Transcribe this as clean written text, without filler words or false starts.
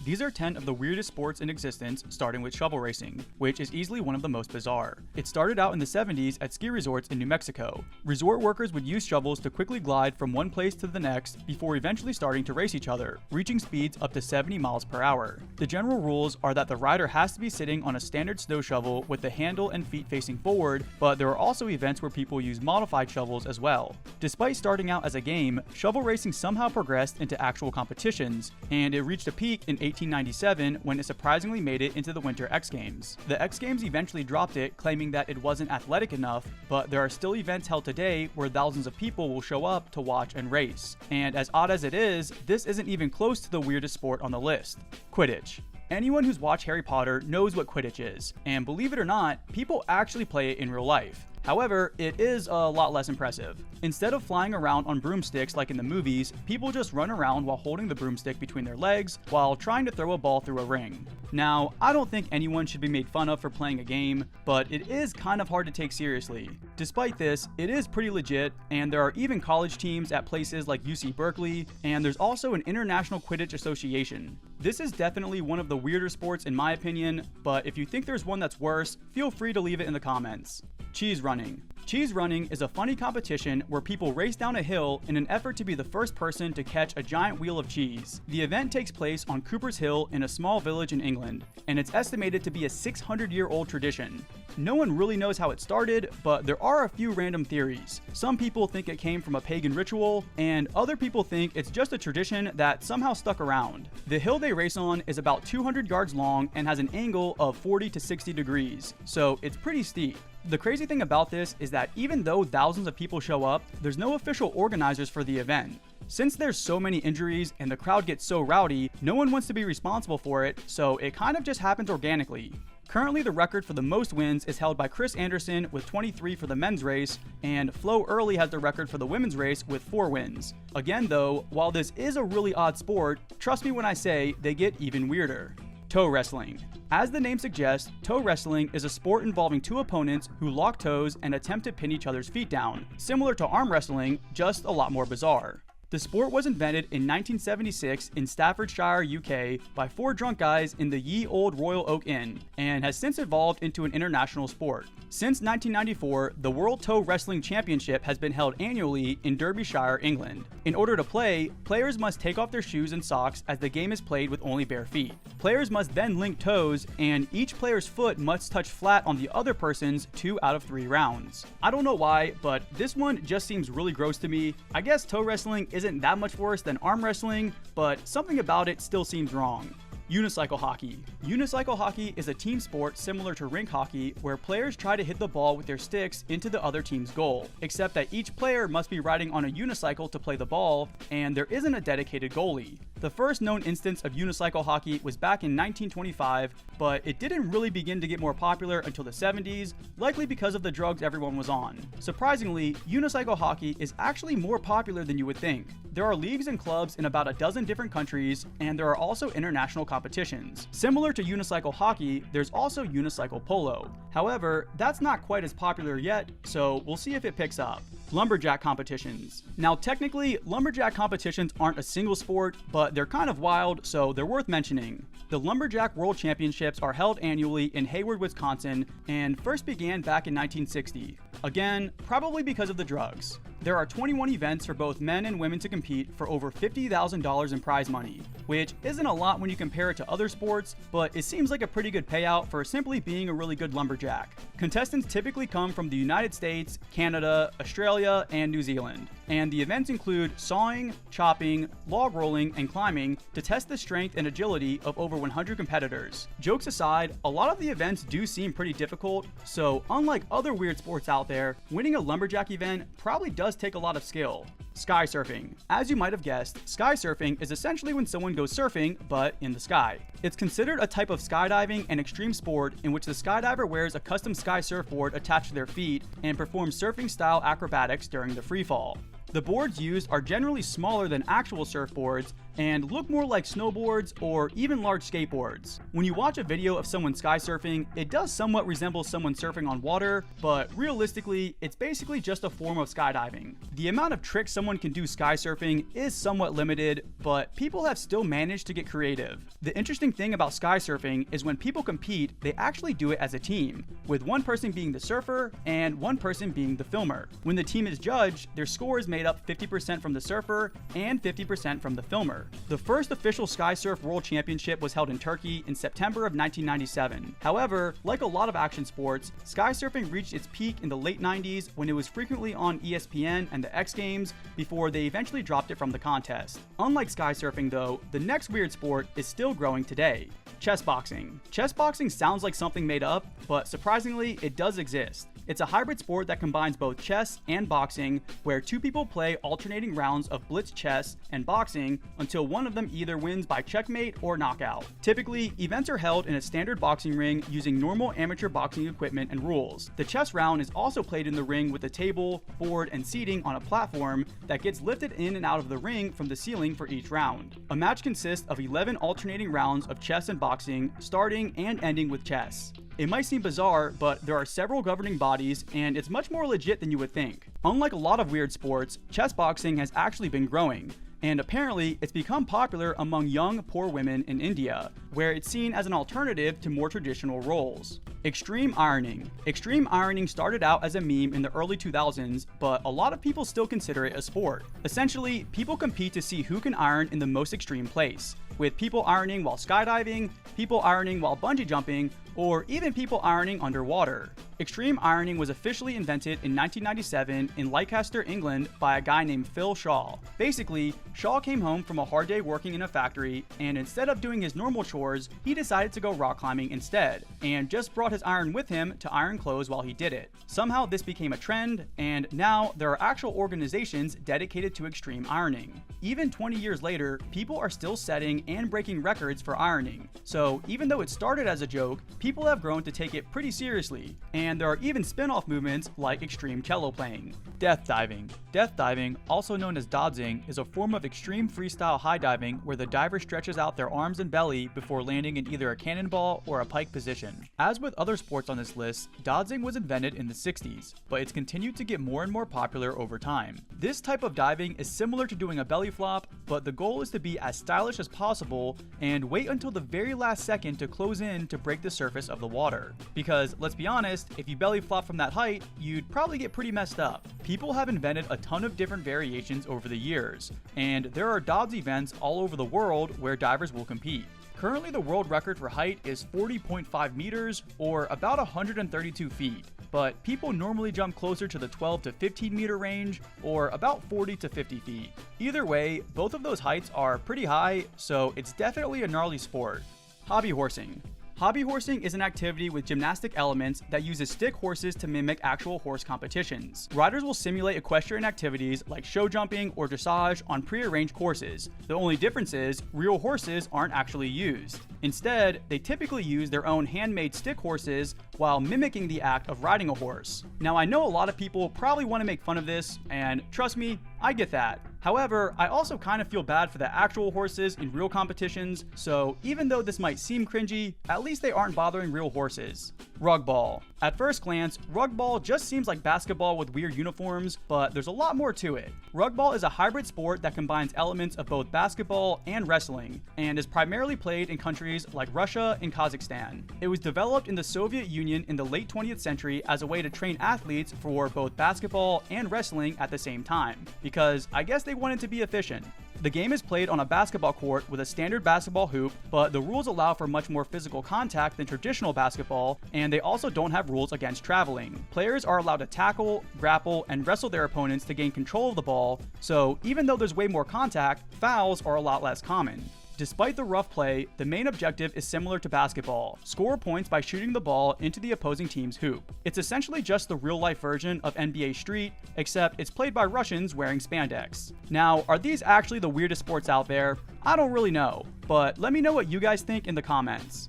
These are 10 of the weirdest sports in existence, starting with shovel racing, which is easily one of the most bizarre. It started out in the 70s at ski resorts in New Mexico. Resort workers would use shovels to quickly glide from one place to the next before eventually starting to race each other, reaching speeds up to 70 miles per hour. The general rules are that the rider has to be sitting on a standard snow shovel with the handle and feet facing forward, but there are also events where people use modified shovels as well. Despite starting out as a game, shovel racing somehow progressed into actual competitions, and it reached a peak in 1897 when it surprisingly made it into the Winter X Games. The X Games eventually dropped it, claiming that it wasn't athletic enough, but there are still events held today where thousands of people will show up to watch and race. And as odd as it is, this isn't even close to the weirdest sport on the list: Quidditch. Anyone who's watched Harry Potter knows what Quidditch is, and believe it or not, people actually play it in real life. However, it is a lot less impressive. Instead of flying around on broomsticks like in the movies, people just run around while holding the broomstick between their legs while trying to throw a ball through a ring. Now, I don't think anyone should be made fun of for playing a game, but it is kind of hard to take seriously. Despite this, it is pretty legit, and there are even college teams at places like UC Berkeley, and there's also an International Quidditch Association. This is definitely one of the weirder sports in my opinion, but if you think there's one that's worse, feel free to leave it in the comments. Cheese running. Cheese running is a funny competition where people race down a hill in an effort to be the first person to catch a giant wheel of cheese. The event takes place on Cooper's Hill in a small village in England, and it's estimated to be a 600-year-old tradition. No one really knows how it started, but there are a few random theories. Some people think it came from a pagan ritual, and other people think it's just a tradition that somehow stuck around. The hill they race on is about 200 yards long and has an angle of 40 to 60 degrees, so it's pretty steep. The crazy thing about this is that even though thousands of people show up, there's no official organizers for the event. Since there's so many injuries and the crowd gets so rowdy, no one wants to be responsible for it, so it kind of just happens organically. Currently, the record for the most wins is held by Chris Anderson with 23 for the men's race, and Flo Early has the record for the women's race with 4 wins. Again though, while this is a really odd sport, trust me when I say they get even weirder. Toe wrestling. As the name suggests, toe wrestling is a sport involving two opponents who lock toes and attempt to pin each other's feet down, similar to arm wrestling, just a lot more bizarre. The sport was invented in 1976 in Staffordshire, UK by 4 drunk guys in the Ye Old Royal Oak Inn, and has since evolved into an international sport. Since 1994, the World Toe Wrestling Championship has been held annually in Derbyshire, England. In order to play, players must take off their shoes and socks as the game is played with only bare feet. Players must then link toes, and each player's foot must touch flat on the other person's 2 out of 3 rounds. I don't know why, but this one just seems really gross to me. I guess toe wrestling isn't that much worse than arm wrestling, but something about it still seems wrong. Unicycle hockey. Unicycle hockey is a team sport similar to rink hockey where players try to hit the ball with their sticks into the other team's goal, except that each player must be riding on a unicycle to play the ball, and there isn't a dedicated goalie. The first known instance of unicycle hockey was back in 1925, but it didn't really begin to get more popular until the 70s, likely because of the drugs everyone was on. Surprisingly, unicycle hockey is actually more popular than you would think. There are leagues and clubs in about a dozen different countries, and there are also international competitions. Similar to unicycle hockey, there's also unicycle polo. However, that's not quite as popular yet, so we'll see if it picks up. Lumberjack competitions. Now technically, lumberjack competitions aren't a single sport, but they're kind of wild, so they're worth mentioning. The Lumberjack World Championships are held annually in Hayward, Wisconsin, and first began back in 1960. Again, probably because of the drugs. There are 21 events for both men and women to compete for over $50,000 in prize money, which isn't a lot when you compare it to other sports, but it seems like a pretty good payout for simply being a really good lumberjack. Contestants typically come from the United States, Canada, Australia, and New Zealand, and the events include sawing, chopping, log rolling, and climbing to test the strength and agility of over 100 competitors. Jokes aside, a lot of the events do seem pretty difficult, so unlike other weird sports out there, winning a lumberjack event probably does take a lot of skill. Sky surfing. As you might have guessed, sky surfing is essentially when someone goes surfing, but in the sky. It's considered a type of skydiving and extreme sport in which the skydiver wears a custom sky surfboard attached to their feet and performs surfing-style acrobatics during the free fall. The boards used are generally smaller than actual surfboards, and look more like snowboards or even large skateboards. When you watch a video of someone sky surfing, it does somewhat resemble someone surfing on water, but realistically, it's basically just a form of skydiving. The amount of tricks someone can do sky surfing is somewhat limited, but people have still managed to get creative. The interesting thing about sky surfing is when people compete, they actually do it as a team, with one person being the surfer and one person being the filmer. When the team is judged, their score is made up 50% from the surfer and 50% from the filmer. The first official Sky Surf World Championship was held in Turkey in September of 1997. However, like a lot of action sports, sky surfing reached its peak in the late 90s when it was frequently on ESPN and the X Games before they eventually dropped it from the contest. Unlike sky surfing though, the next weird sport is still growing today. Chess boxing. Chess boxing sounds like something made up, but surprisingly, it does exist. It's a hybrid sport that combines both chess and boxing, where two people play alternating rounds of blitz chess and boxing until one of them either wins by checkmate or knockout. Typically, events are held in a standard boxing ring using normal amateur boxing equipment and rules. The chess round is also played in the ring with a table, board, and seating on a platform that gets lifted in and out of the ring from the ceiling for each round. A match consists of 11 alternating rounds of chess and boxing, starting and ending with chess. It might seem bizarre, but there are several governing bodies, and it's much more legit than you would think. Unlike a lot of weird sports, chess boxing has actually been growing, and apparently it's become popular among young, poor women in India, where it's seen as an alternative to more traditional roles. Extreme ironing. Extreme ironing started out as a meme in the early 2000s, but a lot of people still consider it a sport. Essentially, people compete to see who can iron in the most extreme place, with people ironing while skydiving, people ironing while bungee jumping, or even people ironing underwater. Extreme ironing was officially invented in 1997 in Leicester, England by a guy named Phil Shaw. Basically, Shaw came home from a hard day working in a factory, and instead of doing his normal chores, he decided to go rock climbing instead, and just brought his iron with him to iron clothes while he did it. Somehow this became a trend, and now there are actual organizations dedicated to extreme ironing. Even 20 years later, people are still setting and breaking records for ironing. So even though it started as a joke, people have grown to take it pretty seriously, and there are even spin-off movements like extreme cello playing. Death diving. Death diving, also known as dodging, is a form of extreme freestyle high diving where the diver stretches out their arms and belly before landing in either a cannonball or a pike position. As with other sports on this list, dodging was invented in the 60s, but it's continued to get more and more popular over time. This type of diving is similar to doing a belly flop, but the goal is to be as stylish as possible and wait until the very last second to close in to break the surface of the water. Because let's be honest, if you belly flop from that height, you'd probably get pretty messed up. People have invented a ton of different variations over the years, and there are dodge events all over the world where divers will compete. Currently, the world record for height is 40.5 meters, or about 132 feet, but people normally jump closer to the 12 to 15 meter range, or about 40 to 50 feet. Either way, both of those heights are pretty high, so it's definitely a gnarly sport. Hobby horsing. Hobby horsing is an activity with gymnastic elements that uses stick horses to mimic actual horse competitions. Riders will simulate equestrian activities like show jumping or dressage on pre-arranged courses. The only difference is real horses aren't actually used. Instead, they typically use their own handmade stick horses while mimicking the act of riding a horse. Now, I know a lot of people probably want to make fun of this, and trust me, I get that. However, I also kind of feel bad for the actual horses in real competitions, so even though this might seem cringy, at least they aren't bothering real horses. Rug ball. At first glance, rug ball just seems like basketball with weird uniforms, but there's a lot more to it. Rug ball is a hybrid sport that combines elements of both basketball and wrestling, and is primarily played in countries like Russia and Kazakhstan. It was developed in the Soviet Union in the late 20th century as a way to train athletes for both basketball and wrestling at the same time, because I guess they wanted to be efficient. The game is played on a basketball court with a standard basketball hoop, but the rules allow for much more physical contact than traditional basketball, and they also don't have rules against traveling. Players are allowed to tackle, grapple, and wrestle their opponents to gain control of the ball, so even though there's way more contact, fouls are a lot less common. Despite the rough play, the main objective is similar to basketball: score points by shooting the ball into the opposing team's hoop. It's essentially just the real-life version of NBA Street, except it's played by Russians wearing spandex. Now, are these actually the weirdest sports out there? I don't really know, but let me know what you guys think in the comments.